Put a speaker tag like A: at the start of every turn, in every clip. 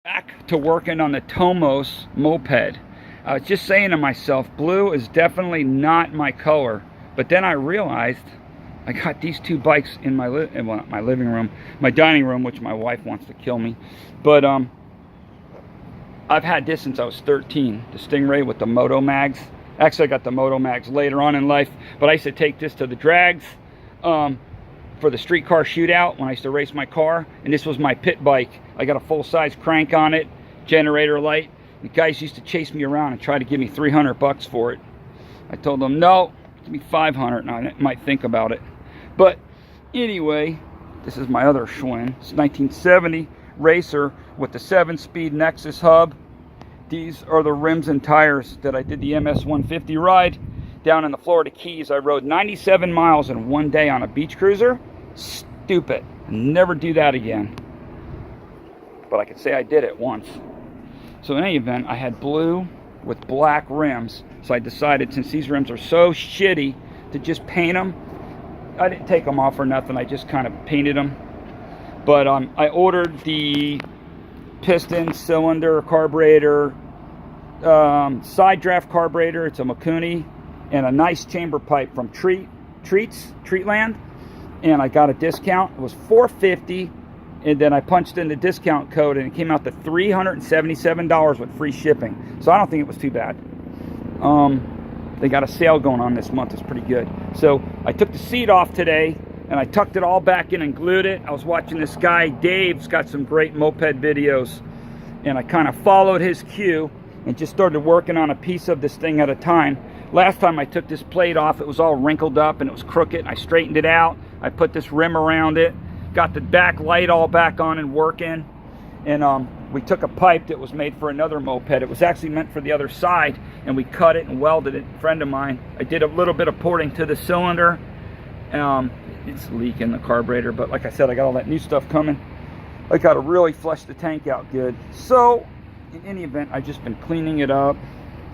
A: Back to working on the TOMOS moped. I was just saying to myself, blue is definitely not my color. But then I realized I got these two bikes in my my living room, my dining room, which my wife wants to kill me. But I've had this since I was 13, the Stingray with the Moto Mags. Actually, I got the Moto Mags later on in life, but I used to take this to the drags for the street car shootout when I used to race my car, and this was my pit bike. I got a full-size crank on it, generator light. The guys used to chase me around and try to give me 300 bucks for it. I told them, no, give me 500, and I might think about it. But anyway, this is my other Schwinn. It's 1970 racer with the 7-speed Nexus hub. These are the rims and tires that I did the MS 150 ride down in the Florida Keys. I rode 97 miles in one day on a beach cruiser. Stupid. Never do that again. But I could say I did it once. So in any event, I had blue with black rims. So I decided, since these rims are so shitty, to just paint them. I didn't take them off or nothing. I just kind of painted them. But I ordered the piston, cylinder, carburetor, side draft carburetor. It's a Makuni, and a nice chamber pipe from Treatland. And I got a discount. It was $450, and then I punched in the discount code, and it came out to $377 with free shipping. So I don't think it was too bad. They got a sale going on this month. It's pretty good. So I took the seat off today, and I tucked it all back in and glued it. I was watching this guy, Dave's got some great moped videos, and I kind of followed his cue and just started working on a piece of this thing at a time. Last time I took this plate off, it was all wrinkled up and it was crooked, and I straightened it out. I put this rim around it, got the back light all back on and working, and we took a pipe that was made for another moped. It was actually meant for the other side, and we cut it and welded it. A friend of mine, I did a little bit of porting to the cylinder. It's leaking the carburetor, but like I said, I got all that new stuff coming. I got to really flush the tank out good. So in any event, I've just been cleaning it up,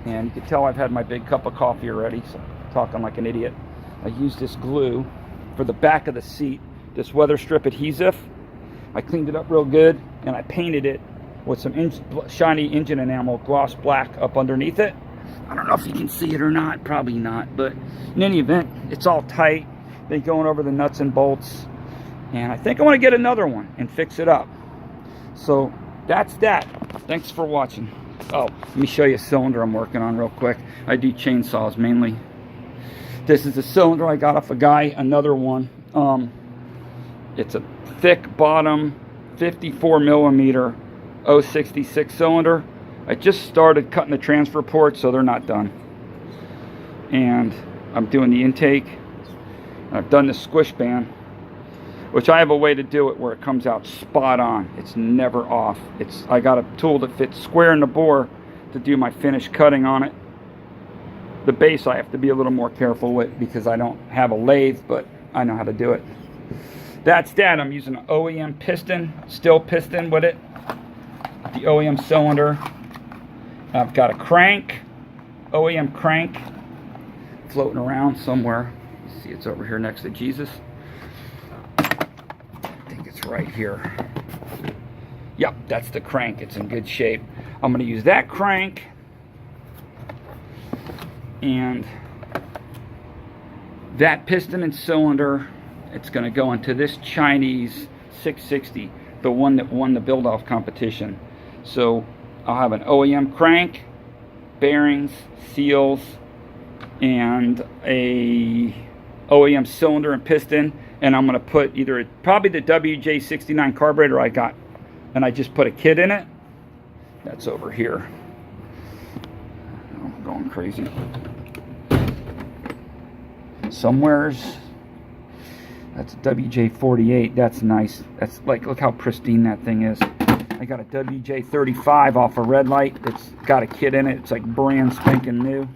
A: and you can tell I've had my big cup of coffee already, so I'm talking like an idiot. I used this glue for the back of the seat, this weather strip adhesive. I cleaned it up real good, and I painted it with some shiny engine enamel, gloss black up underneath it. I don't know if you can see it or not, probably not, but in any event, it's all tight. Been going over the nuts and bolts, and I think I want to get another one and fix it up. So that's that. Thanks for watching. Oh, let me show you a cylinder I'm working on real quick. I do chainsaws mainly. This is a cylinder I got off a guy, another one. It's a thick bottom 54 millimeter 066 cylinder. I just started cutting the transfer ports, so they're not done. And I'm doing the intake. I've done the squish band, which I have a way to do it where it comes out spot on. It's never off. I got a tool that fits square in the bore to do my finished cutting on it. The base I have to be a little more careful with because I don't have a lathe, but I know how to do it. That's that. I'm using an OEM piston, steel piston with it. The OEM cylinder. I've got a crank, OEM crank, floating around somewhere. See, it's over here next to Jesus. I think it's right here. Yep, that's the crank. It's in good shape. I'm going to use that crank, and that piston and cylinder. It's going to go into this Chinese 660, the one that won the build-off competition. So I'll have an OEM crank, bearings, seals, and a OEM cylinder and piston, and I'm going to put probably the WJ69 carburetor I got, and I just put a kit in it. That's over here. I'm going crazy. Somewhere's, that's a WJ48. That's nice. That's like, look how pristine that thing is. I got a WJ35 off a red light that's got a kit in it. It's like brand spanking new.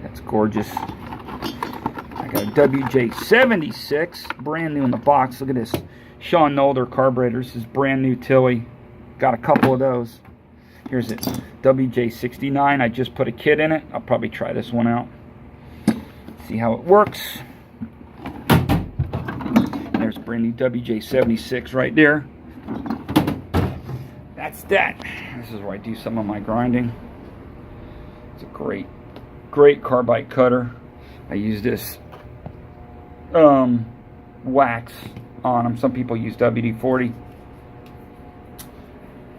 A: That's gorgeous. I got a WJ76, brand new in the box. Look at this. Sean Nolder carburetor. This is brand new Tilly. Got a couple of those. Here's it. WJ69. I just put a kit in it. I'll probably try this one out. See how it works. There's brand new WJ76 right there. That's that. This is where I do some of my grinding. It's a great carbide cutter. I use this wax on them. Some people use WD-40.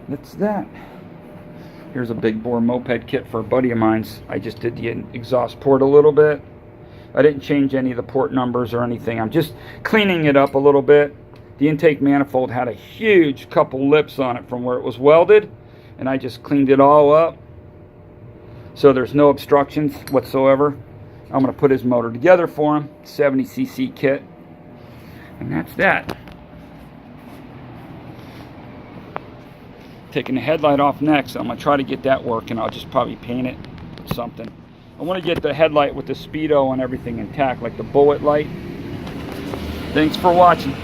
A: That's that. Here's a big bore moped kit for a buddy of mine's. I just did the exhaust port a little bit. I didn't change any of the port numbers or anything. I'm just cleaning it up a little bit. The intake manifold had a huge couple lips on it from where it was welded, and I just cleaned it all up so there's no obstructions whatsoever. I'm going to put his motor together for him. 70cc kit. And that's that. Taking the headlight off next. I'm going to try to get that working. I'll just probably paint it with something. I want to get the headlight with the speedo and everything intact, like the bullet light. Thanks for watching.